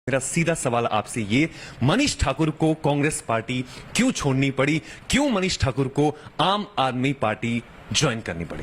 मेरा सीधा सवाल आपसे ये, मनीष ठाकुर को कांग्रेस पार्टी क्यों छोड़नी पड़ी? क्यों मनीष ठाकुर को आम आदमी पार्टी ज्वाइन करनी पड़ी?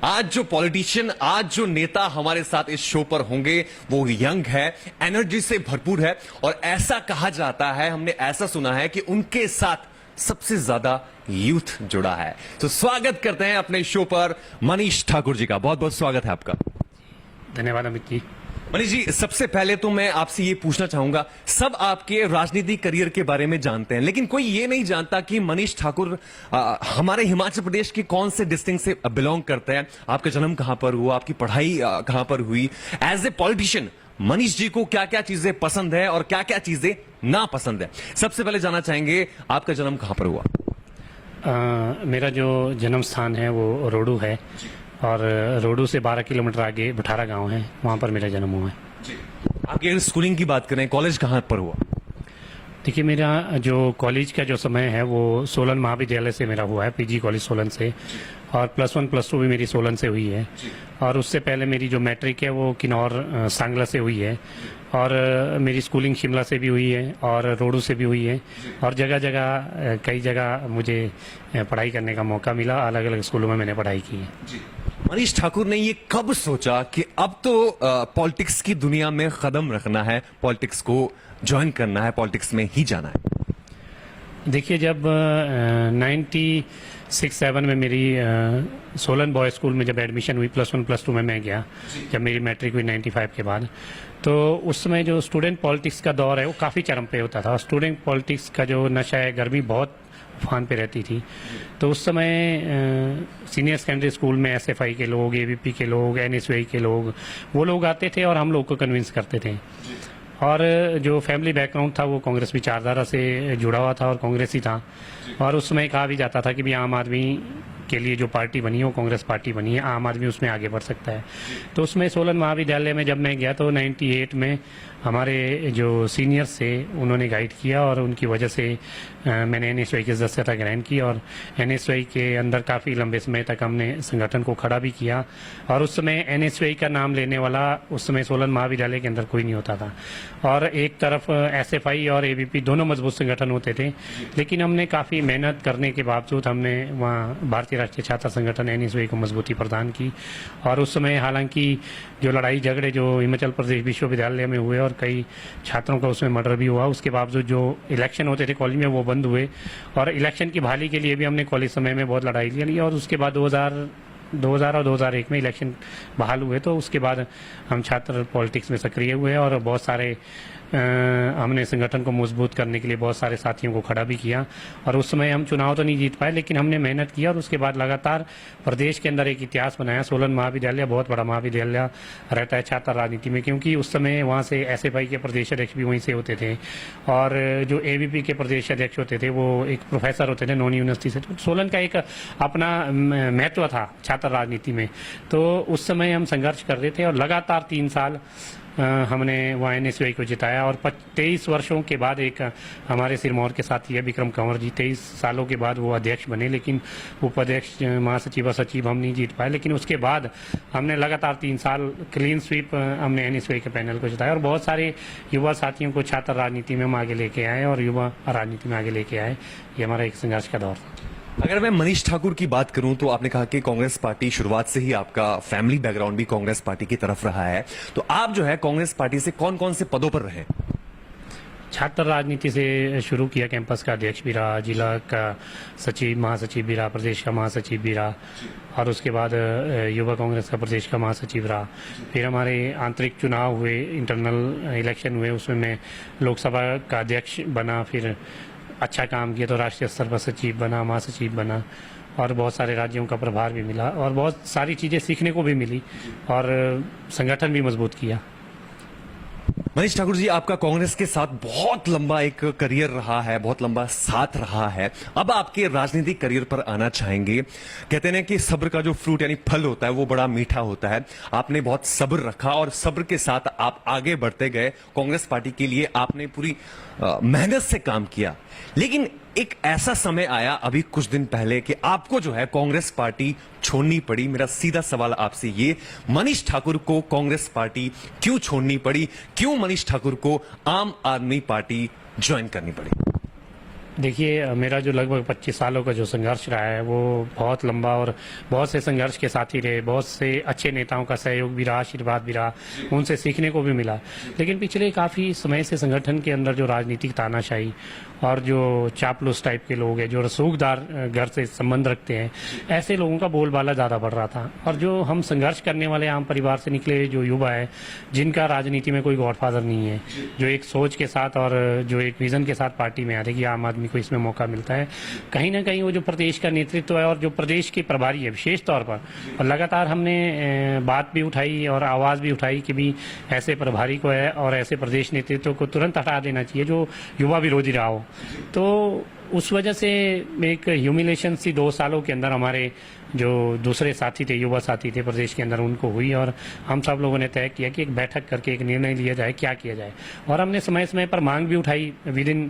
आज जो पॉलिटिशियन, आज जो नेता हमारे साथ इस शो पर होंगे वो यंग है, एनर्जी से भरपूर है और ऐसा कहा जाता है, हमने ऐसा सुना है कि उनके साथ सबसे ज्यादा यूथ जुड़ा है। तो स्वागत करते हैं अपने शो पर मनीष ठाकुर जी का। बहुत बहुत स्वागत है आपका। धन्यवाद अमित जी। मनीष जी, सबसे पहले तो मैं आपसे ये पूछना चाहूंगा, सब आपके राजनीतिक करियर के बारे में जानते हैं, लेकिन कोई ये नहीं जानता कि मनीष ठाकुर हमारे हिमाचल प्रदेश के कौन से डिस्ट्रिक्ट से बिलोंग करते हैं, आपका जन्म कहां पर हुआ, आपकी पढ़ाई कहां पर हुई। As a politician Manish ji को क्या क्या चीजें पसंद है और क्या क्या चीजें ना पसंद है? सबसे पहले जानना चाहेंगे, आपका जन्म कहां पर हुआ? मेरा जो जन्म स्थान है वो रोडू है और रोडू से 12 किलोमीटर आगे भठारा गांव है, वहाँ पर मेरा जन्म हुआ है। आपकी अगर स्कूलिंग की बात करें, कॉलेज कहां पर हुआ? देखिए, मेरा जो कॉलेज का जो समय है वो सोलन महाविद्यालय से मेरा हुआ है, पीजी कॉलेज सोलन से, और +1 +2 भी मेरी सोलन से हुई है। और उससे पहले मेरी जो मैट्रिक है वो किन्नौर सांगला से हुई है, और मेरी स्कूलिंग शिमला से भी हुई है और रोडू से भी हुई है, और जगह जगह कई जगह मुझे पढ़ाई करने का मौका मिला, अलग अलग स्कूलों में मैंने पढ़ाई की है। मनीष ठाकुर ने ये कब सोचा कि अब तो पॉलिटिक्स की दुनिया में कदम रखना है, पॉलिटिक्स को ज्वाइन करना है, पॉलिटिक्स में ही जाना है? देखिए, जब 96-7 में मेरी सोलन बॉय स्कूल में जब एडमिशन हुई, +1 +2 में मैं गया, जब मेरी मैट्रिक हुई 95 के बाद, तो उस समय जो स्टूडेंट पॉलिटिक्स का दौर है वो काफ़ी चरम पे होता था, और स्टूडेंट पॉलिटिक्स का जो नशा है, गर्मी बहुत उफान पे रहती थी। तो उस समय सीनियर सेकेंडरी स्कूल में SFI के लोग, AVP के लोग, NSY के लोग, वो लोग आते थे और हम लोग को कन्विंस करते थे। और जो फैमिली बैकग्राउंड था वो कांग्रेस विचारधारा से जुड़ा हुआ था और कांग्रेस ही था, और उस समय कहा भी जाता था कि भी आम आदमी के लिए जो पार्टी बनी है वो कांग्रेस पार्टी बनी है, आम आदमी उसमें आगे बढ़ सकता है। तो उसमें सोलन महाविद्यालय में जब मैं गया तो 98 में हमारे जो सीनियर्स थे उन्होंने गाइड किया, और उनकी वजह से मैंने NSY की सदस्यता ग्रहण की, और NSY के अंदर काफ़ी लंबे समय तक हमने संगठन को खड़ा भी किया। और उस समय NSY का नाम लेने वाला उस समय सोलन महाविद्यालय के अंदर कोई नहीं होता था, और एक तरफ SFI और AVP दोनों मजबूत संगठन होते थे, लेकिन हमने काफ़ी मेहनत करने के बावजूद हमने वहाँ भारतीय राष्ट्रीय छात्र संगठन NSY को मजबूती प्रदान की। और उस समय हालांकि जो लड़ाई झगड़े जो हिमाचल प्रदेश विश्वविद्यालय में हुए और कई छात्रों का उसमें मर्डर भी हुआ, उसके बावजूद जो इलेक्शन होते थे कॉलेज में वो बंद हुए, और इलेक्शन की बहाली के लिए भी हमने कॉलेज समय में बहुत लड़ाई ली, और उसके बाद 2000 और 2001 में इलेक्शन बहाल हुए, तो उसके बाद हम छात्र पॉलिटिक्स में सक्रिय हुए, और बहुत सारे हमने संगठन को मजबूत करने के लिए बहुत सारे साथियों को खड़ा भी किया। और उस समय हम चुनाव तो नहीं जीत पाए, लेकिन हमने मेहनत किया, और उसके बाद लगातार प्रदेश के अंदर एक इतिहास बनाया। सोलन महाविद्यालय बहुत बड़ा महाविद्यालय रहता है छात्र राजनीति में, क्योंकि उस समय वहाँ से SFI के प्रदेश अध्यक्ष भी वहीं से होते थे, और जो AVP के प्रदेश अध्यक्ष होते थे वो एक प्रोफेसर होते थे नॉन यूनिवर्सिटी से। तो सोलन का एक अपना महत्व था छात्र राजनीति में। तो उस समय हम संघर्ष कर रहे थे, और लगातार 3 साल हमने वहाँ NSY को जिताया, और 23 वर्षों के बाद एक हमारे सिरमौर के साथी है विक्रम कंवर जी, 23 सालों के बाद वो अध्यक्ष बने, लेकिन उपाध्यक्ष, महासचिव और सचिव हम नहीं जीत पाए। लेकिन उसके बाद हमने लगातार 3 साल क्लीन स्वीप हमने NSY के पैनल को जिताया, और बहुत सारे युवा साथियों को छात्र राजनीति में हम आगे लेके आए और युवा राजनीति में आगे लेके आए। ये हमारा एक संघर्ष का दौर था। अगर मैं मनीष ठाकुर की बात करूं तो आपने कहा कि कांग्रेस पार्टी शुरुआत से ही, आपका फैमिली बैकग्राउंड भी कांग्रेस पार्टी की तरफ रहा है, तो आप जो है कांग्रेस पार्टी से कौन कौन से पदों पर रहे? छात्र राजनीति से शुरू किया, कैंपस का अध्यक्ष भी रहा, जिला का सचिव महासचिव भी रहा, प्रदेश का महासचिव भी रहा, और उसके बाद युवा कांग्रेस का प्रदेश का महासचिव रहा। फिर हमारे आंतरिक चुनाव हुए, इंटरनल इलेक्शन हुए, उसमें मैं लोकसभा का अध्यक्ष बना, फिर अच्छा काम किया तो राष्ट्रीय स्तर पर सचिव बना, महासचिव बना, और बहुत सारे राज्यों का प्रभार भी मिला, और बहुत सारी चीज़ें सीखने को भी मिली, और संगठन भी मजबूत किया। मनीष ठाकुर जी, आपका कांग्रेस के साथ बहुत लंबा एक करियर रहा है, बहुत लंबा साथ रहा है। अब आपके राजनीतिक करियर पर आना चाहेंगे। कहते हैं कि सब्र का जो फ्रूट यानी फल होता है वो बड़ा मीठा होता है। आपने बहुत सब्र रखा और सब्र के साथ आप आगे बढ़ते गए। कांग्रेस पार्टी के लिए आपने पूरी मेहनत से काम किया, लेकिन एक ऐसा समय आया अभी कुछ दिन पहले कि आपको जो है कांग्रेस पार्टी छोड़नी पड़ी। मेरा सीधा सवाल आपसे ये, मनीष ठाकुर को कांग्रेस पार्टी क्यों छोड़नी पड़ी? क्यों मनीष ठाकुर को आम आदमी पार्टी ज्वाइन करनी पड़ी? देखिए, मेरा जो लगभग 25 सालों का जो संघर्ष रहा है वो बहुत लंबा और बहुत से संघर्ष के साथी रहे, बहुत से अच्छे नेताओं का सहयोग भी रहा, आशीर्वाद भी रहा, उनसे सीखने को भी मिला। लेकिन पिछले काफ़ी समय से संगठन के अंदर जो राजनीतिक तानाशाही और जो चापलूस टाइप के लोग हैं, जो रसूखदार घर से संबंध रखते हैं, ऐसे लोगों का बोलबाला ज़्यादा बढ़ रहा था। और जो हम संघर्ष करने वाले आम परिवार से निकले जो युवा है, जिनका राजनीति में कोई गॉडफादर नहीं है, जो एक सोच के साथ और जो एक विजन के साथ पार्टी में आते कि आम आदमी को इसमें मौका मिलता है, कहीं ना कहीं वो जो प्रदेश का नेतृत्व है और जो प्रदेश के प्रभारी है विशेष तौर पर, और लगातार हमने बात भी उठाई और आवाज़ भी उठाई कि भी ऐसे प्रभारी को है और ऐसे प्रदेश नेतृत्व को तुरंत हटा देना चाहिए जो युवा विरोधी रहा हो। तो उस वजह से एक ह्यूमिलेशन सी 2 सालों के अंदर हमारे जो दूसरे साथी थे, युवा साथी थे प्रदेश के अंदर, उनको हुई और हम सब लोगों ने तय किया कि एक बैठक करके एक निर्णय लिया जाए क्या किया जाए। और हमने समय समय पर मांग भी उठाई विद इन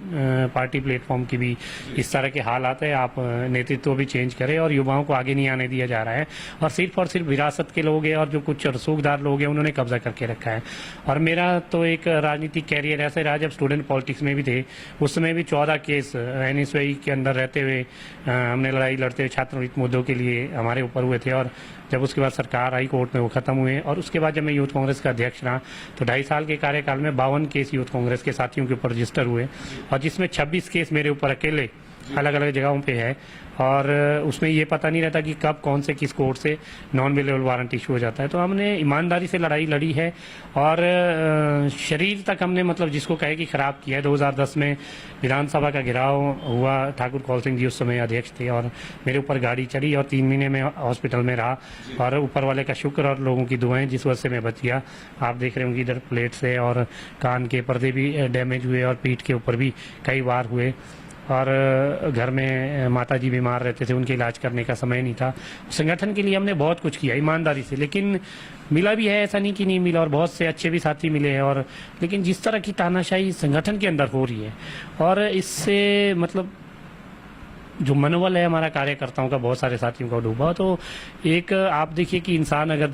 पार्टी प्लेटफॉर्म की भी, इस तरह के हाल आते हैं, आप नेतृत्व भी चेंज करें और युवाओं को आगे नहीं आने दिया जा रहा है और सिर्फ विरासत के लोग हैं और जो कुछ रसूखदार लोग हैं उन्होंने कब्जा करके रखा है। और मेरा तो एक राजनीतिक कैरियर ऐसे रहा, जब स्टूडेंट पॉलिटिक्स में भी थे उस समय भी 14 केस NSY के अंदर रहते हुए हमने लड़ाई लड़ते हुए छात्रवृत्ति मुद्दों के लिए हमारे ऊपर हुए थे। और जब उसके बाद सरकार आई, कोर्ट में वो खत्म हुए और उसके बाद जब मैं यूथ कांग्रेस का अध्यक्ष रहा तो 2.5 साल के कार्यकाल में 52 केस यूथ कांग्रेस के साथियों के ऊपर रजिस्टर हुए और जिसमें 26 केस मेरे ऊपर अकेले अलग अलग जगहों पे है। और उसमें ये पता नहीं रहता कि कब कौन से किस कोर्ट से नॉन अवेलेबल वारंट इशू हो जाता है। तो हमने ईमानदारी से लड़ाई लड़ी है और शरीर तक हमने मतलब जिसको कहे कि खराब किया है। 2010 में विधानसभा का घेराव हुआ, ठाकुर कौल सिंह जी उस समय अध्यक्ष थे और मेरे ऊपर गाड़ी चढ़ी और 3 महीने में हॉस्पिटल में रहा और ऊपर वाले का शुक्र और लोगों की दुआएं जिस वजह से मैं बच गया। आप देख रहे होंगे इधर प्लेट से और कान के पर्दे भी डैमेज हुए और पीठ के ऊपर भी कई बार हुए और घर में माता जी बीमार रहते थे, उनके इलाज करने का समय नहीं था। संगठन के लिए हमने बहुत कुछ किया ईमानदारी से, लेकिन मिला भी है, ऐसा नहीं कि नहीं मिला और बहुत से अच्छे भी साथी मिले हैं। और लेकिन जिस तरह की तानाशाही संगठन के अंदर हो रही है और इससे मतलब जो मनोबल है हमारा कार्यकर्ताओं का, बहुत सारे साथियों का डूबा। तो एक आप देखिए कि इंसान अगर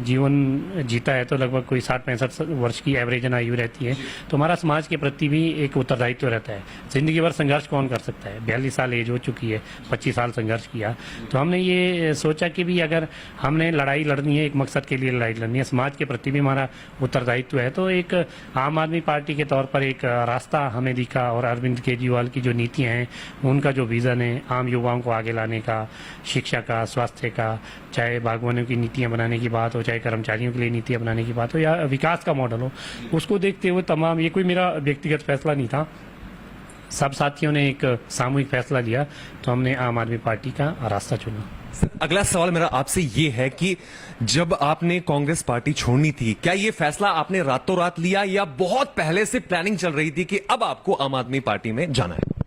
जीवन जीता है तो लगभग कोई 60-65 वर्ष की एवरेज आयु रहती है, तो हमारा समाज के प्रति भी एक उत्तरदायित्व रहता है। जिंदगी भर संघर्ष कौन कर सकता है? 42 साल एज हो चुकी है, 25 साल संघर्ष किया। तो हमने ये सोचा कि भी अगर हमने लड़ाई लड़नी है, एक मकसद के लिए लड़ाई लड़नी है, समाज के प्रति भी हमारा उत्तरदायित्व है, तो एक आम आदमी पार्टी के तौर पर एक रास्ता हमें दिखा। और अरविंद केजरीवाल की जो नीतियाँ हैं, उनका जो विजन है आम युवाओं को आगे लाने का, शिक्षा का, स्वास्थ्य का, चाहे बागवानों की नीतियां बनाने की बात हो, चाहे कर्मचारियों के लिए नीतियां बनाने की बात हो या विकास का मॉडल हो, उसको देखते हुए तमाम, ये कोई मेरा व्यक्तिगत फैसला नहीं था, सब साथियों ने एक सामूहिक फैसला लिया, तो हमने आम आदमी पार्टी का रास्ता चुना। अगला सवाल मेरा आपसे ये है कि जब आपने कांग्रेस पार्टी छोड़नी थी, क्या ये फैसला आपने रातों रात लिया या बहुत पहले से प्लानिंग चल रही थी कि अब आपको आम आदमी पार्टी में जाना है?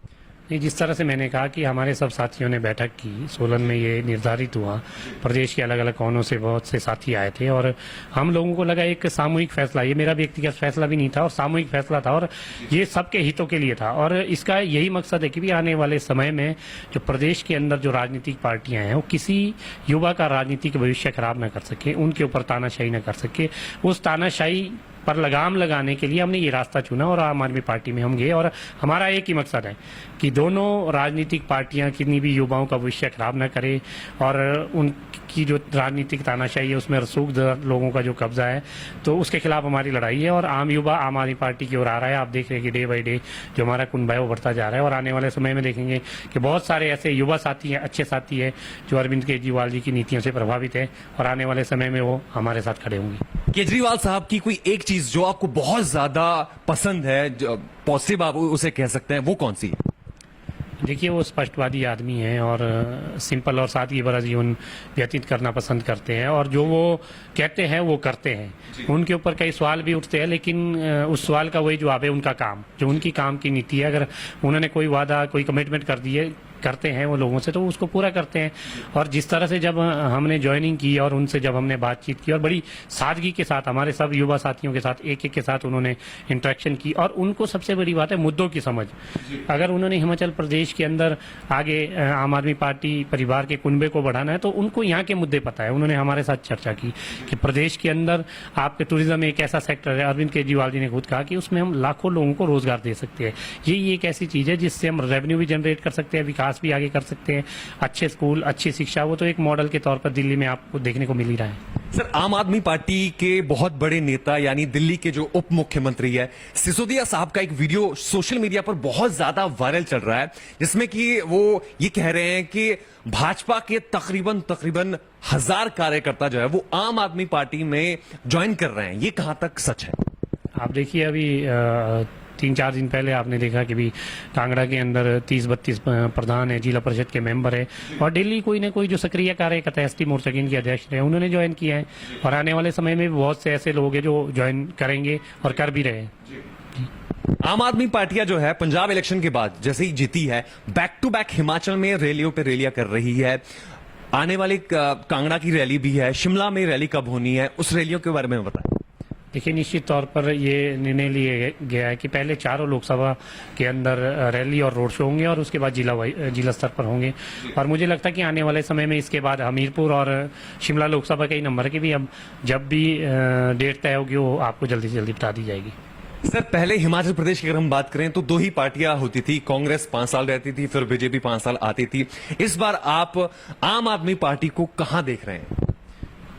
नहीं, जिस तरह से मैंने कहा कि हमारे सब साथियों ने बैठक की, सोलन में ये निर्धारित हुआ, प्रदेश के अलग अलग कोनों से बहुत से साथी आए थे और हम लोगों को लगा एक सामूहिक फैसला, ये मेरा व्यक्तिगत फैसला भी नहीं था और सामूहिक फैसला था और ये सबके हितों के लिए था। और इसका यही मकसद है कि भी आने वाले समय में जो प्रदेश के अंदर जो राजनीतिक पार्टियां हैं वो किसी युवा का राजनीतिक भविष्य खराब न कर सके, उनके ऊपर तानाशाही न कर सके। उस तानाशाही पर लगाम लगाने के लिए हमने ये रास्ता चुना और आम आदमी पार्टी में हम गए। और हमारा एक ही मकसद है कि दोनों राजनीतिक पार्टियां कितनी भी युवाओं का भविष्य खराब न करें और उनकी जो राजनीतिक तानाशाही है उसमें रसूखदार लोगों का जो कब्जा है, तो उसके खिलाफ हमारी लड़ाई है। और आम युवा आम आदमी पार्टी की ओर आ रहा है। आप देख रहे हैं कि डे बाई डे जो हमारा कुनबा है वो बढ़ता जा रहा है और आने वाले समय में देखेंगे कि बहुत सारे ऐसे युवा साथी हैं, अच्छे साथी है, जो अरविंद केजरीवाल जी की नीतियों से प्रभावित है और आने वाले समय में वो हमारे साथ खड़े होंगे। केजरीवाल साहब की कोई एक चीज जो आपको बहुत ज्यादा पसंद है, पॉजिटिव आप उसे कह सकते हैं, वो कौन सी है? देखिए वो स्पष्टवादी आदमी हैं और सिंपल और सादगी भरा जीवन व्यतीत करना पसंद करते हैं और जो वो कहते हैं वो करते हैं। उनके ऊपर कई सवाल भी उठते हैं लेकिन उस सवाल का वही जवाब है उनका काम, जो उनकी काम की नीति है। अगर उन्होंने कोई वादा कोई कमिटमेंट कर दिए करते हैं वो लोगों से तो उसको पूरा करते हैं। और जिस तरह से जब हमने ज्वाइनिंग की और उनसे जब हमने बातचीत की और बड़ी सादगी के साथ हमारे सब युवा साथियों के साथ एक एक के साथ उन्होंने इंटरेक्शन की और उनको सबसे बड़ी बात है मुद्दों की समझ। अगर उन्होंने हिमाचल प्रदेश के अंदर आगे आम आदमी पार्टी परिवार के कुनबे को बढ़ाना है तो उनको यहाँ के मुद्दे पता है। उन्होंने हमारे साथ चर्चा की कि प्रदेश के अंदर आपके टूरिज्म एक ऐसा सेक्टर है, अरविंद केजरीवाल जी ने खुद कहा कि उसमें हम लाखों लोगों को रोजगार दे सकते हैं। ये एक ऐसी चीज है जिससे हम रेवेन्यू भी जनरेट कर सकते हैं, विकास भी आगे कर सकते हैं। अच्छे स्कूल, अच्छी शिक्षा, वो तो एक मॉडल के तौर पर दिल्ली में आपको देखने को मिल ही रहा है। सर, आम आदमी पार्टी के बहुत बड़े नेता यानी दिल्ली के जो उप मुख्यमंत्री है सिसोदिया साहब का एक वीडियो सोशल मीडिया पर बहुत ज्यादा वायरल चल रहा है जिसमें कि वो ये कह रहे हैं कि भाजपा के तकरीबन 1000 कार्यकर्ता जो है वो आम आदमी पार्टी में ज्वाइन कर रहे हैं। ये कहां तक सच है? आप देखिए अभी 3-4 दिन पहले आपने देखा कि भी कांगड़ा के अंदर 30-32 प्रधान है, जिला परिषद के मेंबर है और दिल्ली कोई ना कोई जो सक्रिय कार्यकर्ता है, एसटी मोर्चा के इनके अध्यक्ष रहे, उन्होंने ज्वाइन किया है और आने वाले समय में भी बहुत से ऐसे लोग हैं जो ज्वाइन करेंगे और कर भी रहे हैं। आम आदमी पार्टियां जो है पंजाब इलेक्शन के बाद जैसे ही जीती है बैक टू बैक हिमाचल में रैलियों पे रैलियां कर रही है। आने वाली कांगड़ा की रैली भी है, शिमला में रैली कब होनी है, उस रैलियों के बारे में बताएं। देखिए निश्चित तौर पर ये निर्णय लिया गया है कि पहले चारों लोकसभा के अंदर रैली और रोड शो होंगे और उसके बाद जिला स्तर पर होंगे। और मुझे लगता है कि आने वाले समय में इसके बाद हमीरपुर और शिमला लोकसभा के ही नंबर की भी अब जब भी डेट तय होगी वो आपको जल्दी से जल्दी बता दी जाएगी। सर, पहले हिमाचल प्रदेश की अगर हम बात करें तो 2 ही पार्टियां होती थी, कांग्रेस 5 साल रहती थी, फिर बीजेपी 5 साल आती थी। इस बार आप आम आदमी पार्टी को कहां देख रहे हैं?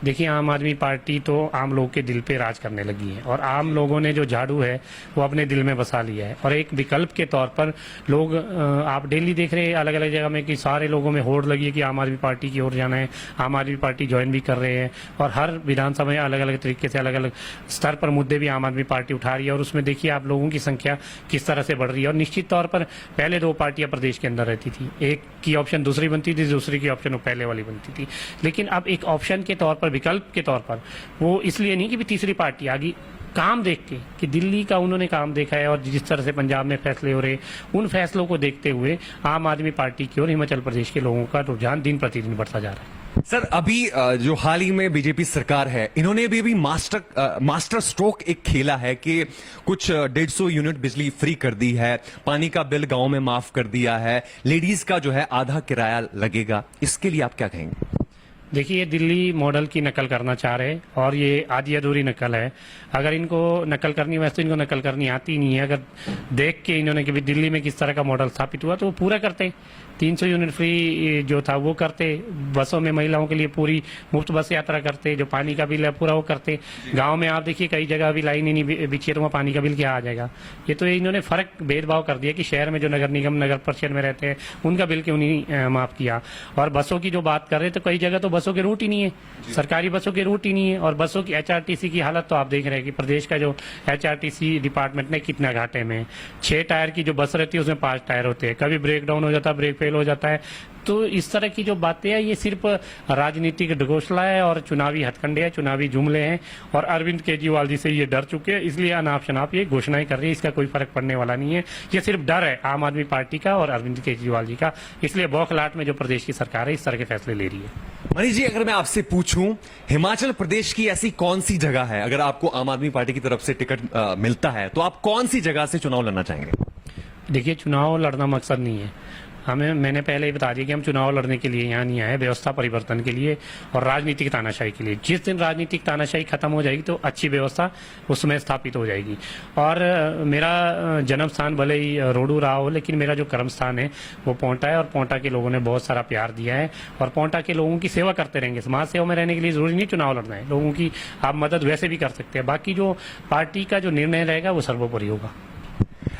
देखिए आम आदमी पार्टी तो आम लोग के दिल पे राज करने लगी है और आम लोगों ने जो झाड़ू है वो अपने दिल में बसा लिया है और एक विकल्प के तौर पर लोग आप डेली देख रहे हैं अलग अलग जगह में कि सारे लोगों में होड़ लगी है कि आम आदमी पार्टी की ओर जाना है। आम आदमी पार्टी ज्वाइन भी कर रहे हैं और हर विधानसभा में अलग अलग तरीके से अलग अलग स्तर पर मुद्दे भी आम आदमी पार्टी उठा रही है और उसमें देखिए आप लोगों की संख्या किस तरह से बढ़ रही है। और निश्चित तौर पर पहले 2 पार्टियां प्रदेश के अंदर रहती थी, एक की ऑप्शन दूसरी बनती थी, दूसरी की ऑप्शन पहले वाली बनती थी, लेकिन अब एक ऑप्शन के तौर पर, विकल्प के तौर पर, वो इसलिए नहीं कि भी तीसरी पार्टी आ गई, काम देख के कि दिल्ली का उन्होंने काम देखा है और जिस तरह से पंजाब में फैसले हो रहे उन फैसलों को देखते हुए आम आदमी पार्टी की और हिमाचल प्रदेश के लोगों का रुझान दिन प्रतिदिन बढ़ता जा रहा है। सर, अभी जो हाल ही में बीजेपी सरकार है इन्होंने भी मास्टर स्ट्रोक एक खेला है कि कुछ 150 यूनिट बिजली फ्री कर दी है, पानी का बिल गांव में माफ कर दिया है, लेडीज का जो है आधा किराया लगेगा। इसके लिए आप क्या कहेंगे? देखिए ये दिल्ली मॉडल की नकल करना चाह रहे हैं और ये आधी अधूरी नकल है। अगर इनको नकल करनी, वैसे तो इनको नकल करनी आती नहीं है। अगर देख के इन्होंने कि दिल्ली में किस तरह का मॉडल स्थापित हुआ तो वो पूरा करते। 300 यूनिट फ्री जो था वो करते, बसों में महिलाओं के लिए पूरी मुफ्त बस यात्रा करते, जो पानी का बिल है पूरा वो करते। गांव में आप देखिए कई जगह अभी लाइन ही नहीं बिछी है तो वहाँ पानी का बिल क्या आ जाएगा। ये तो इन्होंने फर्क भेदभाव कर दिया कि शहर में जो नगर निगम नगर परिषद में रहते हैं उनका बिल क्यों नहीं माफ किया। और बसों की जो बात कर रहे तो कई जगह तो बसों के रूट ही नहीं है, सरकारी बसों के रूट ही नहीं है। और बसों की HRTC की हालत तो आप देख रहे हैं कि प्रदेश का जो HRTC डिपार्टमेंट ने कितना घाटे में, 6 टायर की जो बस रहती है उसमें 5 टायर होते हैं, कभी ब्रेक डाउन हो जाता है, ब्रेक फेल हो जाता है। तो इस तरह की जो बातें हैं ये सिर्फ राजनीतिक ढकोसला है और चुनावी हथकंडे हैं, चुनावी जुमले हैं। और अरविंद केजरीवाल जी से ये डर चुके हैं, इसलिए अनाप शनाप ये घोषणाएं कर रही है। इसका कोई फर्क पड़ने वाला नहीं है, ये सिर्फ डर है आम आदमी पार्टी का और अरविंद केजरीवाल जी का। इसलिए बौखलाहट में जो प्रदेश की सरकार है इस तरह के फैसले ले रही है। मनीष जी, अगर मैं आपसे पूछूं हिमाचल प्रदेश की ऐसी कौन सी जगह है, अगर आपको आम आदमी पार्टी की तरफ से टिकट मिलता है तो आप कौन सी जगह से चुनाव लड़ना चाहेंगे? देखिए चुनाव लड़ना मकसद नहीं है मैंने पहले ही बता दिया कि हम चुनाव लड़ने के लिए यहाँ नहीं आए, व्यवस्था परिवर्तन के लिए और राजनीतिक तानाशाही के लिए। जिस दिन राजनीतिक तानाशाही खत्म हो जाएगी तो अच्छी व्यवस्था उसमें स्थापित हो जाएगी। और मेरा जन्म स्थान भले ही रोडू रहा हो, लेकिन मेरा जो कर्म स्थान है वो पोंटा है और पोंटा के लोगों ने बहुत सारा प्यार दिया है और पोंटा के लोगों की सेवा करते रहेंगे। समाज सेवा में रहने के लिए जरूरी नहीं चुनाव लड़ना है, लोगों की आप मदद वैसे भी कर सकते हैं। बाकी जो पार्टी का जो निर्णय रहेगा वो सर्वोपरि होगा।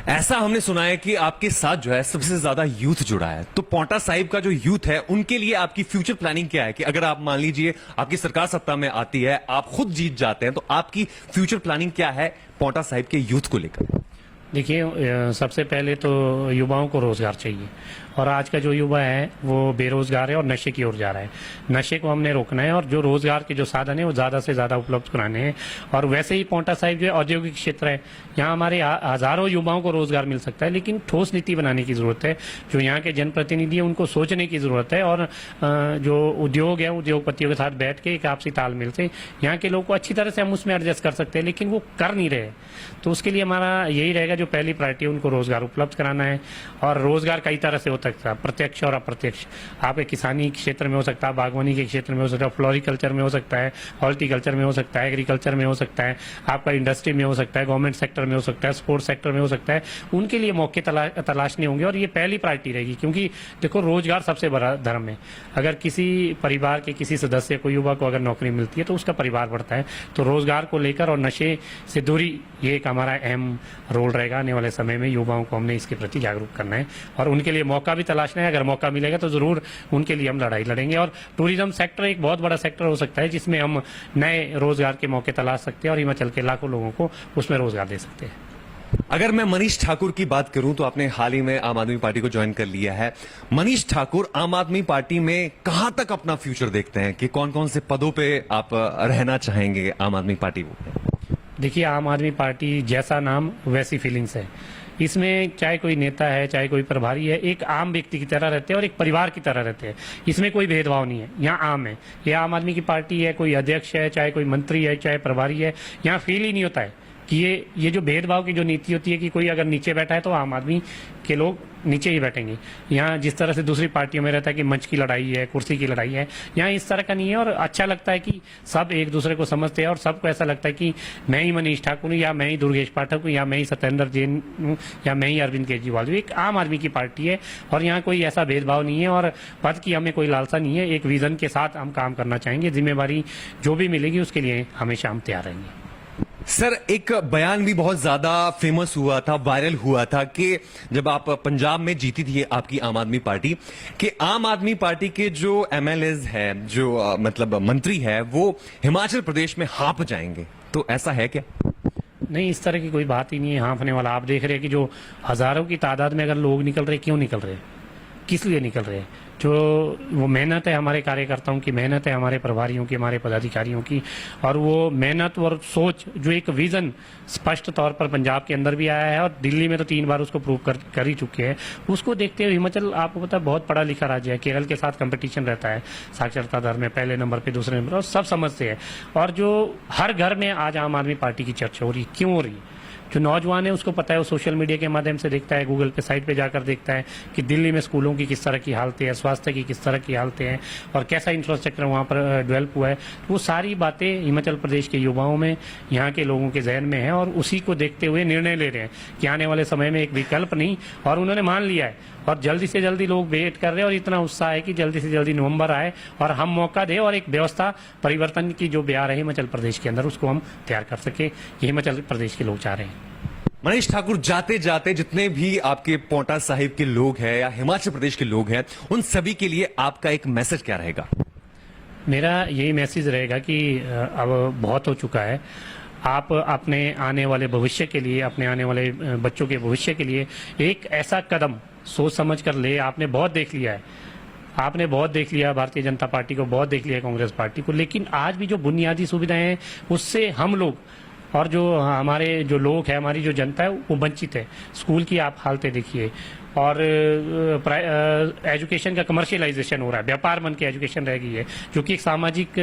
ऐसा हमने सुना है कि आपके साथ जो है सबसे ज्यादा यूथ जुड़ा है, तो पोंटा साहिब का जो यूथ है उनके लिए आपकी फ्यूचर प्लानिंग क्या है कि अगर आप मान लीजिए आपकी सरकार सत्ता में आती है, आप खुद जीत जाते हैं, तो आपकी फ्यूचर प्लानिंग क्या है पोंटा साहिब के यूथ को लेकर? देखिए सबसे पहले तो युवाओं को रोजगार चाहिए और आज का जो युवा है वो बेरोजगार है और नशे की ओर जा रहा है। नशे को हमने रोकना है और जो रोजगार के जो साधन है वो ज्यादा से ज्यादा उपलब्ध कराने हैं। और वैसे ही पांवटा साहिब जो औद्योगिक क्षेत्र है, यहाँ हमारे हजारों युवाओं को रोजगार मिल सकता है, लेकिन ठोस नीति बनाने की जरूरत है। जो यहाँ के जनप्रतिनिधि है उनको सोचने की जरूरत है और जो उद्योग है उद्योगपतियों के साथ बैठ के एक आपसी तालमेल से यहाँ के लोगों को अच्छी तरह से हम उसमें एडजस्ट कर सकते हैं, लेकिन वो कर नहीं रहे। तो उसके लिए हमारा यही रहेगा, जो पहली प्रायोरिटी है उनको रोजगार उपलब्ध कराना है। और रोजगार कई तरह से होता है, प्रत्यक्ष और अप्रत्यक्ष। आपके किसानी क्षेत्र में हो सकता है, बागवानी के क्षेत्र में हो सकता है, फ्लोरिकल्चर में हो सकता है, हॉर्टिकल्चर में हो सकता है, एग्रीकल्चर में हो सकता है, आपका इंडस्ट्री में हो सकता है, गवर्नमेंट सेक्टर में हो सकता है, स्पोर्ट्स सेक्टर में हो सकता है। उनके लिए मौके तलाशने होंगे और ये पहली प्रायोरिटी रहेगी, क्योंकि देखो रोजगार सबसे बड़ा धर्म है। अगर किसी परिवार के किसी सदस्य को, युवा को अगर नौकरी मिलती है तो उसका परिवार बढ़ता है। तो रोजगार को लेकर और नशे से दूरी, ये एक हमारा अहम रोल रहेगा आने वाले समय में। युवाओं को हमने इसके प्रति जागरूक करना है और उनके लिए मौका भी तलाशना है। अगर मौका मिलेगा तो जरूर उनके लिए हम लड़ाई लड़ेंगे। और टूरिज्म सेक्टर एक बहुत बड़ा सेक्टर हो सकता है जिसमें हम नए रोजगार के मौके तलाश सकते हैं और हिमाचल के लाखों लोगों को उसमें रोजगार दे सकते हैं। अगर मैं मनीष ठाकुर की बात करूं तो आपने हाल ही में आम आदमी पार्टी को ज्वाइन कर लिया है। मनीष ठाकुर आम आदमी पार्टी में कहां तक अपना फ्यूचर देखते हैं कि कौन कौन से पदों पे आप रहना चाहेंगे आम आदमी पार्टी को? देखिए, आम आदमी पार्टी जैसा नाम वैसी फीलिंग्स है। इसमें चाहे कोई नेता है, चाहे कोई प्रभारी है, एक आम व्यक्ति की तरह रहते हैं और एक परिवार की तरह रहते हैं। इसमें कोई भेदभाव नहीं है। यहाँ आम है, ये आम आदमी की पार्टी है, कोई अध्यक्ष है, चाहे कोई मंत्री है, चाहे प्रभारी है, यहाँ फील ही नहीं होता है कि ये जो भेदभाव की जो नीति होती है कि कोई अगर नीचे बैठा है तो आम आदमी के लोग नीचे ही बैठेंगे। यहाँ जिस तरह से दूसरी पार्टियों में रहता है कि मंच की लड़ाई है, कुर्सी की लड़ाई है, यहाँ इस तरह का नहीं है। और अच्छा लगता है कि सब एक दूसरे को समझते हैं और सबको ऐसा लगता है कि मैं ही मनीष ठाकुर हूँ, या मैं ही दुर्गेश पाठक हूँ, या मैं ही सत्येंद्र जैन हूँ, या मैं ही अरविंद केजरीवाल हूँ। एक आम आदमी की पार्टी है और यहाँ कोई ऐसा भेदभाव नहीं है और पद की हमें कोई लालसा नहीं है। एक विजन के साथ हम काम करना चाहेंगे। जिम्मेवारी जो भी मिलेगी उसके लिए हमेशा हम तैयार रहेंगे। सर, एक बयान भी बहुत ज्यादा फेमस हुआ था, वायरल हुआ था कि जब आप पंजाब में जीती थी आपकी आम आदमी पार्टी, कि आम आदमी पार्टी के जो एमएलएज है, जो मतलब मंत्री है, वो हिमाचल प्रदेश में हाँप जाएंगे। तो ऐसा है क्या? नहीं, इस तरह की कोई बात ही नहीं है हाँफने वाला। आप देख रहे हैं कि जो हजारों की तादाद में अगर लोग निकल रहे, क्यों निकल रहे, किस लिए निकल रहे हैं? जो वो मेहनत है हमारे कार्यकर्ताओं की, मेहनत है हमारे प्रभारियों की, हमारे पदाधिकारियों की, और वो मेहनत और सोच, जो एक विजन स्पष्ट तौर पर पंजाब के अंदर भी आया है और दिल्ली में तो 3 बार उसको प्रूव कर ही चुके हैं। उसको देखते हुए हिमाचल, आपको पता है, बहुत पढ़ा लिखा राज्य है। केरल के साथ कंपटीशन रहता है साक्षरता दर में, पहले नंबर पे, दूसरे नंबर, और सब समझते हैं। और जो हर घर में आज आम आदमी पार्टी की चर्चा हो रही है, क्यों हो रही है? जो नौजवान है उसको पता है, वो सोशल मीडिया के माध्यम से देखता है, गूगल पे साइट पे जाकर देखता है कि दिल्ली में स्कूलों की किस तरह की हालतें हैं, स्वास्थ्य की किस तरह की हालतें हैं और कैसा इंफ्रास्ट्रक्चर वहाँ पर डेवलप हुआ है। तो वो सारी बातें हिमाचल प्रदेश के युवाओं में, यहाँ के लोगों के जहन में है और उसी को देखते हुए निर्णय ले रहे हैं कि आने वाले समय में एक विकल्प नहीं, और उन्होंने मान लिया है और जल्दी से जल्दी लोग वेट कर रहे हैं और इतना उत्साह है कि जल्दी से जल्दी नवंबर आए और हम मौका दें और एक व्यवस्था परिवर्तन की जो ब्याह है हिमाचल प्रदेश के अंदर, उसको हम तैयार कर सके। ये हिमाचल प्रदेश के लोग चाह रहे हैं। मनीष ठाकुर, जाते जाते जितने भी आपके पांवटा साहिब के लोग हैं या हिमाचल प्रदेश के लोग हैं, उन सभी के लिए आपका एक मैसेज क्या रहेगा? मेरा यही मैसेज रहेगा कि अब बहुत हो चुका है। आप अपने आने वाले भविष्य के लिए, अपने आने वाले बच्चों के भविष्य के लिए एक ऐसा कदम सोच समझ कर ले। आपने बहुत देख लिया है, आपने बहुत देख लिया भारतीय जनता पार्टी को, बहुत देख लिया कांग्रेस पार्टी को, लेकिन आज भी जो बुनियादी सुविधाएं हैं उससे हम लोग और जो हमारे जो लोग हैं, हमारी जो जनता है, वो वंचित है। स्कूल की आप हालतें देखिए, और एजुकेशन का कमर्शियलाइजेशन हो रहा है, व्यापार बन के एजुकेशन रह गई है, जो कि एक सामाजिक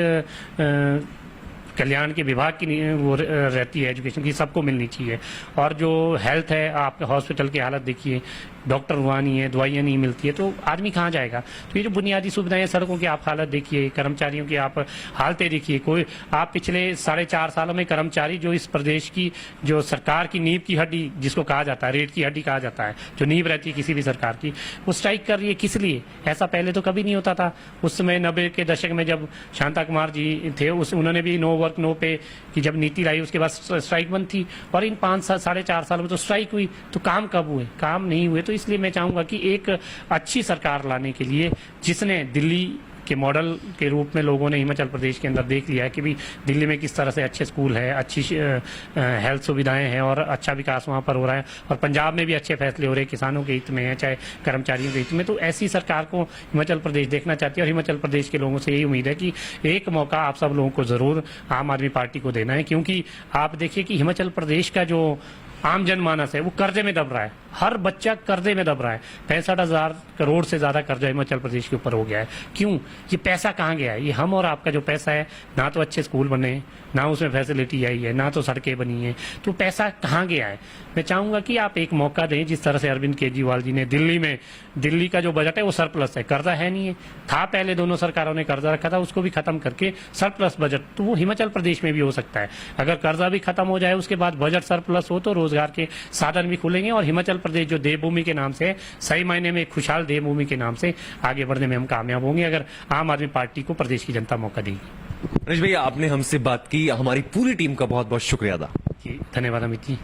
कल्याण के विभाग की वो रहती है एजुकेशन की, सबको मिलनी चाहिए। और जो हेल्थ है, आपके हॉस्पिटल की हालत देखिए, डॉक्टर वहाँ नहीं है, दवाइयाँ नहीं मिलती है, तो आदमी कहाँ जाएगा? तो ये जो बुनियादी सुविधाएं, सड़कों की आप हालत देखिए, कर्मचारियों की आप हालतें देखिए। कोई आप पिछले 4.5 सालों में कर्मचारी, जो इस प्रदेश की जो सरकार की नींव की हड्डी जिसको कहा जाता है, रीढ़ की हड्डी कहा जाता है, जो नींव रहती है किसी भी सरकार की, वो स्ट्राइक कर रही है। किस लिए? ऐसा पहले तो कभी नहीं होता था। उस समय 90 के दशक में जब शांता कुमार जी थे, उन्होंने भी नो वर्क नो पे की जब नीति लाई, उसके बाद स्ट्राइक बंद थी। और इन 4.5 सालों में तो स्ट्राइक हुई, तो काम कब हुए? काम नहीं हुए। तो इसलिए मैं चाहूंगा कि एक अच्छी सरकार लाने के लिए, जिसने दिल्ली कि मॉडल के रूप में लोगों ने हिमाचल प्रदेश के अंदर देख लिया है कि भी दिल्ली में किस तरह से अच्छे स्कूल है, अच्छी हेल्थ सुविधाएं हैं और अच्छा विकास वहाँ पर हो रहा है, और पंजाब में भी अच्छे फैसले हो रहे हैं, किसानों के हित में है चाहे कर्मचारियों के हित में। तो ऐसी सरकार को हिमाचल प्रदेश देखना चाहती है और हिमाचल प्रदेश के लोगों से यही उम्मीद है कि एक मौका आप सब लोगों को जरूर आम आदमी पार्टी को देना है, क्योंकि आप देखिए कि हिमाचल प्रदेश का जो आम जनमानस है वो कर्जे में दब रहा है, हर बच्चा कर्जे में दब रहा है। 65,000 करोड़ से ज्यादा कर्जा हिमाचल प्रदेश के ऊपर हो गया है। क्यों? ये पैसा कहाँ गया है? ये हम और आपका जो पैसा है, ना तो अच्छे स्कूल बने, ना उसमें फैसिलिटी आई है, ना तो सड़कें बनी है, तो पैसा कहाँ गया है? मैं चाहूंगा कि आप एक मौका दें, जिस तरह से अरविंद केजरीवाल जी ने दिल्ली का जो बजट है वो सरप्लस है, कर्जा है नहीं है, था पहले दोनों सरकारों ने कर्जा रखा था, उसको भी खत्म करके सरप्लस बजट, तो वो हिमाचल प्रदेश में भी हो सकता है। अगर कर्जा भी खत्म हो जाए, उसके बाद बजट सरप्लस हो, तो रोजगार के साधन भी खुलेंगे और हिमाचल प्रदेश जो देवभूमि के नाम से है, सही मायने में एक खुशहाल देवभूमि के नाम से आगे बढ़ने में हम कामयाब होंगे, अगर आम आदमी पार्टी को प्रदेश की जनता मौका देगी। मनीष भैया, आपने हमसे बात की, हमारी पूरी टीम का बहुत बहुत शुक्रिया अदा। जी धन्यवाद अमित जी।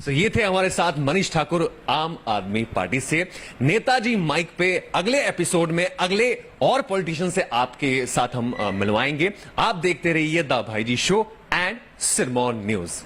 तो ये थे हमारे साथ मनीष ठाकुर आम आदमी पार्टी से। नेताजी माइक पे अगले एपिसोड में अगले और पॉलिटिशियन से आपके साथ हम मिलवाएंगे। आप देखते रहिए द भाईजी शो एंड सिरमौर न्यूज।